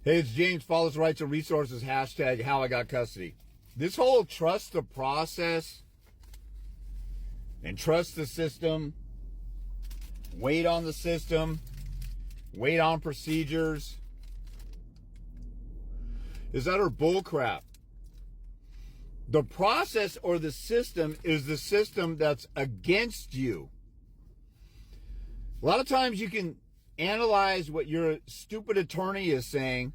Hey, it's James, Follows Rights and Resources, hashtag how I got custody. This whole trust the process and trust the system, wait on the system, wait on procedures, is utter bullcrap. The process or the system is the system that's against you. A lot of times you can analyze what your stupid attorney is saying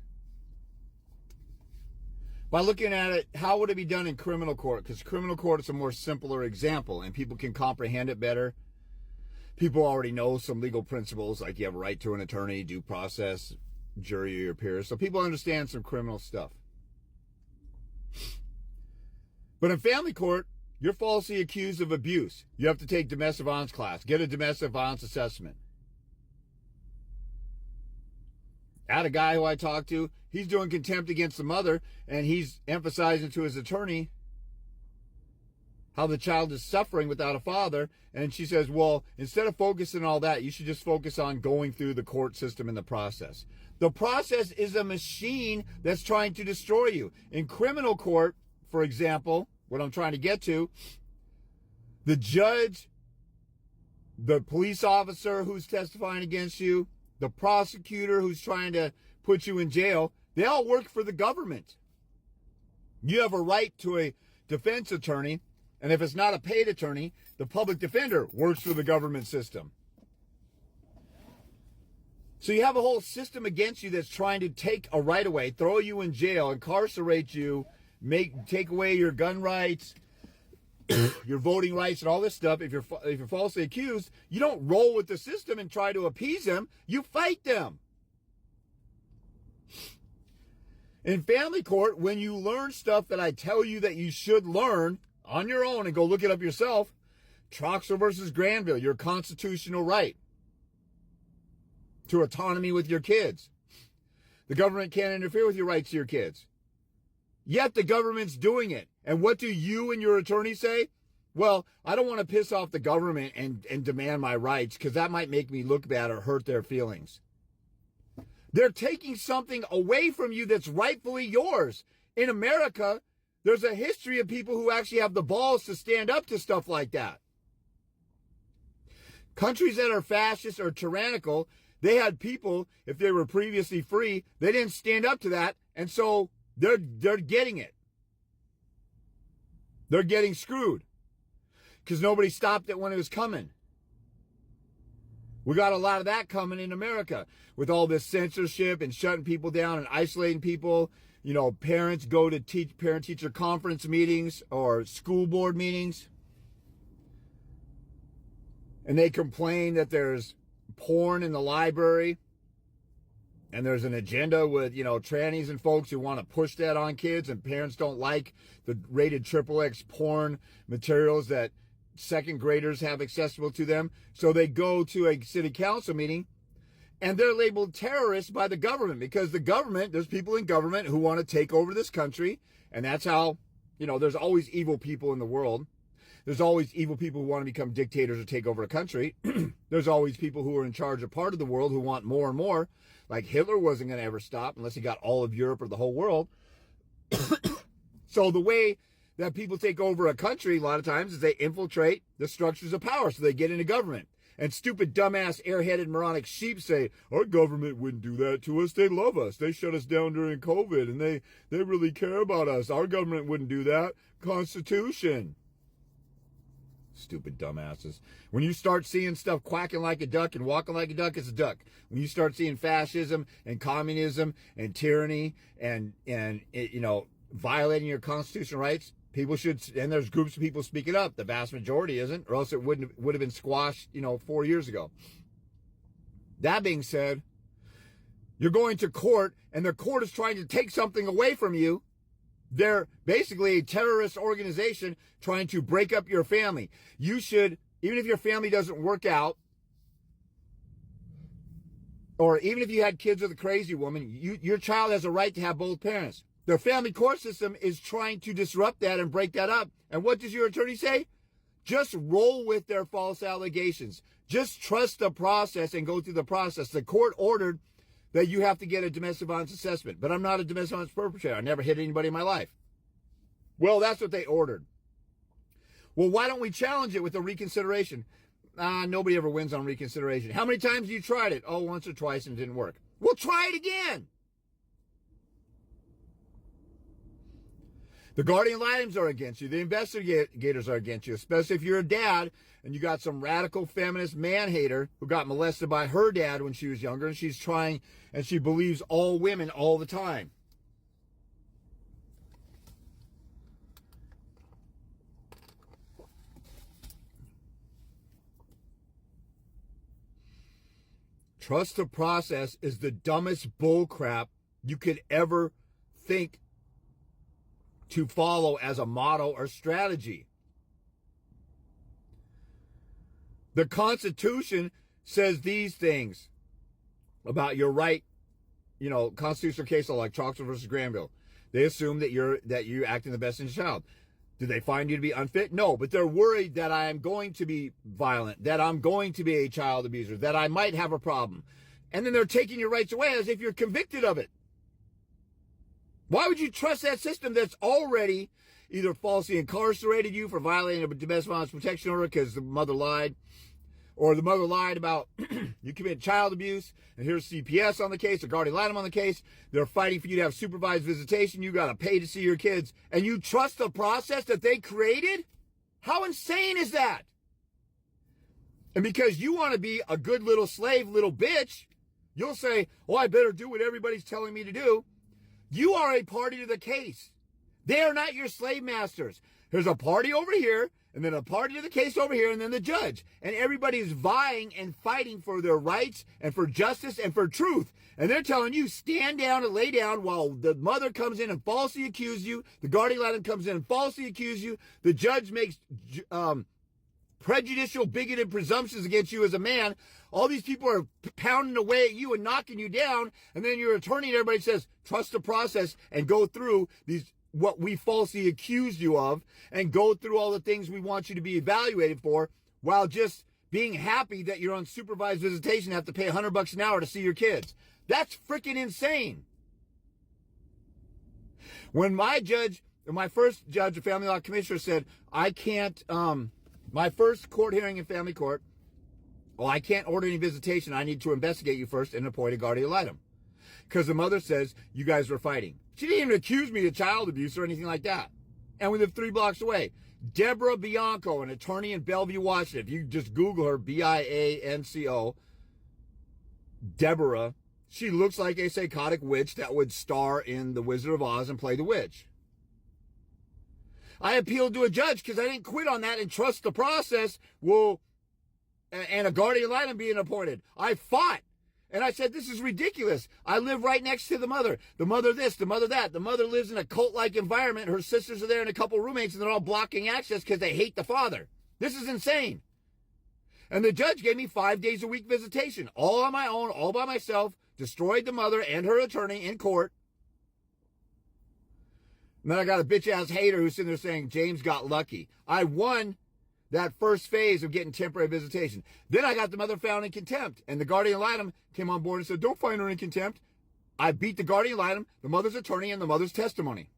by looking at it, how would it be done in criminal court? Because criminal court is a more simpler example and people can comprehend it better. People already know some legal principles, like you have a right to an attorney, due process, jury, or your peers. So people understand some criminal stuff. But in family court, you're falsely accused of abuse. You have to take domestic violence class, get a domestic violence assessment. I had a guy who I talked to, he's doing contempt against the mother, and he's emphasizing to his attorney how the child is suffering without a father. And she says, well, instead of focusing on all that, you should just focus on going through the court system and the process. The process is a machine that's trying to destroy you. In criminal court, for example, what I'm trying to get to, the judge, the police officer who's testifying against you, the prosecutor who's trying to put you in jail, they all work for the government. You have a right to a defense attorney, and if it's not a paid attorney, the public defender works for the government system. So you have a whole system against you that's trying to take a right away, throw you in jail, incarcerate you, take away your gun rights, your voting rights, and all this stuff. If you're falsely accused, you don't roll with the system and try to appease them. You fight them. In family court, when you learn stuff that I tell you that you should learn on your own and go look it up yourself, Troxel versus Granville, your constitutional right to autonomy with your kids. The government can't interfere with your rights to your kids. Yet the government's doing it. And what do you and your attorney say? Well, I don't want to piss off the government and demand my rights because that might make me look bad or hurt their feelings. They're taking something away from you that's rightfully yours. In America, there's a history of people who actually have the balls to stand up to stuff like that. Countries that are fascist or tyrannical, they had people, if they were previously free, they didn't stand up to that, and so they're getting it. They're getting screwed because nobody stopped it when it was coming. We got a lot of that coming in America with all this censorship and shutting people down and isolating people. You know, parents go to parent-teacher conference meetings or school board meetings, and they complain that there's porn in the library. And there's an agenda with, trannies and folks who want to push that on kids, and parents don't like the rated XXX porn materials that second graders have accessible to them. So they go to a city council meeting and they're labeled terrorists by the government because the government, there's people in government who want to take over this country. And that's how, there's always evil people in the world. There's always evil people who want to become dictators or take over a country. There's always people who are in charge of part of the world who want more and more. Like Hitler wasn't going to ever stop unless he got all of Europe or the whole world. So the way that people take over a country a lot of times is they infiltrate the structures of power. So they get into government. And stupid, dumbass, airheaded, moronic sheep say, our government wouldn't do that to us. They love us. They shut us down during COVID and they really care about us. Our government wouldn't do that. Constitution. Stupid dumbasses. When you start seeing stuff quacking like a duck and walking like a duck, it's a duck. When you start seeing fascism and communism and tyranny and violating your constitutional rights, people should, and there's groups of people speaking up. The vast majority isn't, or else it would have been squashed, 4 years ago. That being said, you're going to court and the court is trying to take something away from you. They're basically a terrorist organization trying to break up your family. You should, even if your family doesn't work out, or even if you had kids with a crazy woman, your child has a right to have both parents. The family court system is trying to disrupt that and break that up. And what does your attorney say? Just roll with their false allegations. Just trust the process and go through the process. The court ordered that you have to get a domestic violence assessment. But I'm not a domestic violence perpetrator. I never hit anybody in my life. Well, that's what they ordered. Well, why don't we challenge it with a reconsideration? Nobody ever wins on reconsideration. How many times have you tried it? Oh, once or twice and it didn't work. Well, try it again. The guardian ad litems are against you. The investigators are against you, especially if you're a dad and you got some radical feminist man-hater who got molested by her dad when she was younger, and she's trying, and she believes all women all the time. Trust the process is the dumbest bullcrap you could ever think to follow as a motto or strategy. The Constitution says these things about your right, constitutional case law like Chalkster versus Granville. They assume that you act in the best interest of the child. Did they find you to be unfit? No, but they're worried that I am going to be violent, that I'm going to be a child abuser, that I might have a problem. And then they're taking your rights away as if you're convicted of it. Why would you trust that system that's already either falsely incarcerated you for violating a domestic violence protection order because the mother lied, or the mother lied about you commit child abuse, and here's CPS on the case, or guardian ad litem on the case. They're fighting for you to have supervised visitation. You got to pay to see your kids, and you trust the process that they created? How insane is that? And because you want to be a good little slave, little bitch, you'll say, oh, I better do what everybody's telling me to do. You are a party to the case. They are not your slave masters. There's a party over here, and then a party to the case over here, and then the judge. And everybody is vying and fighting for their rights and for justice and for truth. And they're telling you, stand down and lay down while the mother comes in and falsely accuses you. The guardian ad litem comes in and falsely accuses you. The judge makes prejudicial, bigoted presumptions against you as a man. All these people are pounding away at you and knocking you down. And then your attorney and everybody says, trust the process and go through these, what we falsely accused you of, and go through all the things we want you to be evaluated for, while just being happy that you're on supervised visitation and have to pay $100 an hour to see your kids. That's freaking insane. When my first judge, a family law commissioner, said, I can't, my first court hearing in family court, well, I can't order any visitation. I need to investigate you first and appoint a guardian ad litem. Because the mother says, you guys were fighting. She didn't even accuse me of child abuse or anything like that. And we live 3 blocks away. Deborah Bianco, an attorney in Bellevue, Washington. If you just Google her, Bianco, Deborah, she looks like a psychotic witch that would star in The Wizard of Oz and play the witch. I appealed to a judge because I didn't quit on that and trust the process and a guardian ad litem being appointed. I fought. And I said, this is ridiculous. I live right next to the mother. The mother this, the mother that. The mother lives in a cult-like environment. Her sisters are there and a couple roommates, and they're all blocking access because they hate the father. This is insane. And the judge gave me 5 days a week visitation, all on my own, all by myself, destroyed the mother and her attorney in court. And then I got a bitch-ass hater who's sitting there saying, James got lucky. I won that first phase of getting temporary visitation. Then I got the mother found in contempt, and the guardian ad litem came on board and said, don't find her in contempt. I beat the guardian ad litem, the mother's attorney, and the mother's testimony.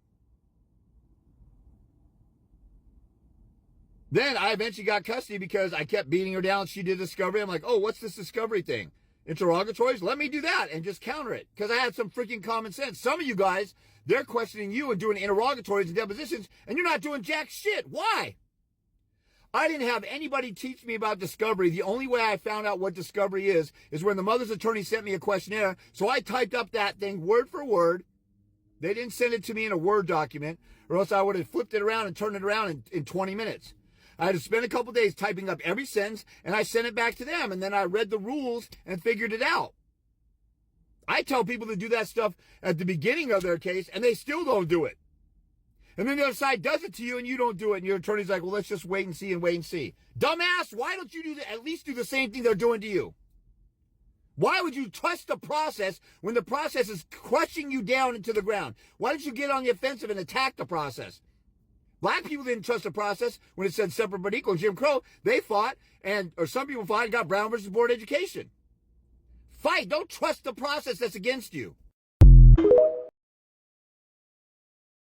Then I eventually got custody because I kept beating her down. She did discovery. I'm like, oh, what's this discovery thing? Interrogatories? Let me do that and just counter it, because I had some freaking common sense. Some of you guys, they're questioning you and doing interrogatories and depositions, and you're not doing jack shit. Why? I didn't have anybody teach me about discovery. The only way I found out what discovery is when the mother's attorney sent me a questionnaire. So I typed up that thing word for word. They didn't send it to me in a Word document, or else I would have flipped it around and turned it around in 20 minutes. I had to spend a couple days typing up every sentence, and I sent it back to them, and then I read the rules and figured it out. I tell people to do that stuff at the beginning of their case, and they still don't do it. And then the other side does it to you and you don't do it. And your attorney's like, well, let's just wait and see and wait and see. Dumbass, why don't you at least do the same thing they're doing to you? Why would you trust the process when the process is crushing you down into the ground? Why don't you get on the offensive and attack the process? Black people didn't trust the process when it said separate but equal. Jim Crow, they fought, or some people fought and got Brown versus Board education. Fight. Don't trust the process that's against you.